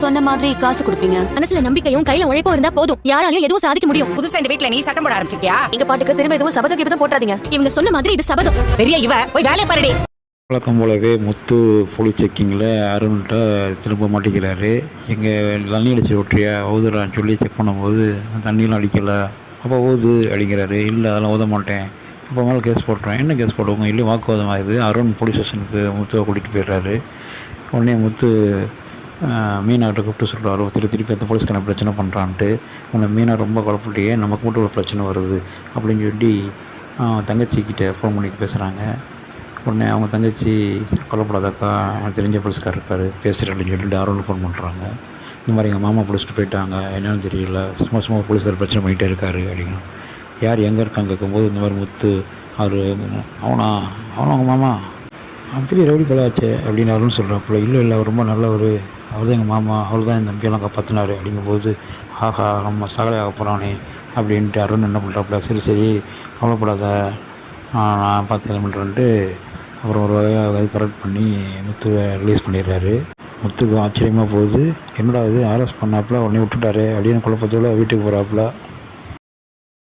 சொன்ன மாதிரி காசு கொடுப்பீங்க. மனசுல நம்பிக்கையும் கையில உழைப்பும் இருந்தா போதும், யாராலையும் எதுவும் சாதிக்க முடியும். புதுசா இந்த வீட்ல நீ சட்டம் போட ஆரம்பிச்சிட்டியா? எங்க பாட்டுக்கு திரும்ப எதுவும் சபத கிபதம் போட்டாதீங்க. இவங்க சொன்ன மாதிரி இது சபதம். பெரிய இவ போய் வேலையை பாருடி. வழக்கம் போலவே முத்து போலீஸ் செக்கிங்கில் அருண்கிட்ட திரும்ப மாட்டிக்கிறாரு. எங்கள் தண்ணி அடிச்சு விட்றியா ஊதுறான்னு சொல்லி செக் பண்ணும்போது தண்ணியெலாம் அடிக்கலை. அப்போ ஊது அடிக்கிறாரு. இல்லை அதெல்லாம் ஊத மாட்டேன், அப்போ மேலே கேஸ் போட்டுறேன். என்ன கேஸ் போடுவோங்க? இல்லை வாக்குவாதம் ஆகுது. அருண் போலீஸ் ஸ்டேஷனுக்கு முத்துவை கூட்டிகிட்டு போயிடுறாரு. உடனே முத்து மீனாகிட்ட கூப்பிட்டு சொல்கிறாரு, திருப்பி அந்த போலீஸ்கான பிரச்சனை பண்ணுறான்ட்டு. உன்னை மீனா ரொம்ப குழப்பிட்டியே, நமக்கு மட்டும் ஒரு பிரச்சனை வருது அப்படின்னு சொல்லி தங்கச்சிக்கிட்ட ஃபோன் பண்ணி பேசுகிறாங்க. உடனே அவங்க தங்கச்சி, கொல்லப்படாதாக்கா எனக்கு தெரிஞ்ச போலீஸ்கார் இருக்கார் பேசுகிறேன் அப்படின்னு சொல்லிட்டு அருணுக்கு ஃபோன் பண்ணுறாங்க. இந்த மாதிரி எங்கள் மாமா பிடிச்சிட்டு போயிட்டாங்க, என்னன்னு தெரியல, சும்மா போலீஸ்கார் பிரச்சனை பண்ணிகிட்டே இருக்காரு அப்படிங்கிறோம். யார் எங்கே இருக்காங்க கேட்கும்போது இந்த மாதிரி முத்து அவர் அவனா அவங்க மாமா அவன் பெரிய ரவுடி பலாச்சே அப்படின்னு அருண் சொல்கிறாப்புல. இல்லை அவர் ரொம்ப நல்லவர், அவர் தான் எங்கள் மாமா, அவர் தான் இந்த தம்பியெல்லாம் காப்பாற்றினார் அப்படிங்கும்போது ஆஹா நம்ம சகலையாக போகிறானே அப்படின்ட்டு அருண் என்ன பண்ணுறாப்புல, சரி கவலைப்படாத நான் பார்த்து என்ன பண்ணுறேன்ட்டு அப்புறம் ஒரு வகையாக அது கரெக்ட் பண்ணி முத்துவை ரிலீஸ் பண்ணிடுறாரு. முத்துக்கு ஆச்சரியமாக போகுது, என்னடா இது அரெஸ்ட் பண்ணாப்புல உடனே விட்டுட்டாரு அப்படின்னு குழப்பத்தோடு வீட்டுக்கு போகிறாப்புல.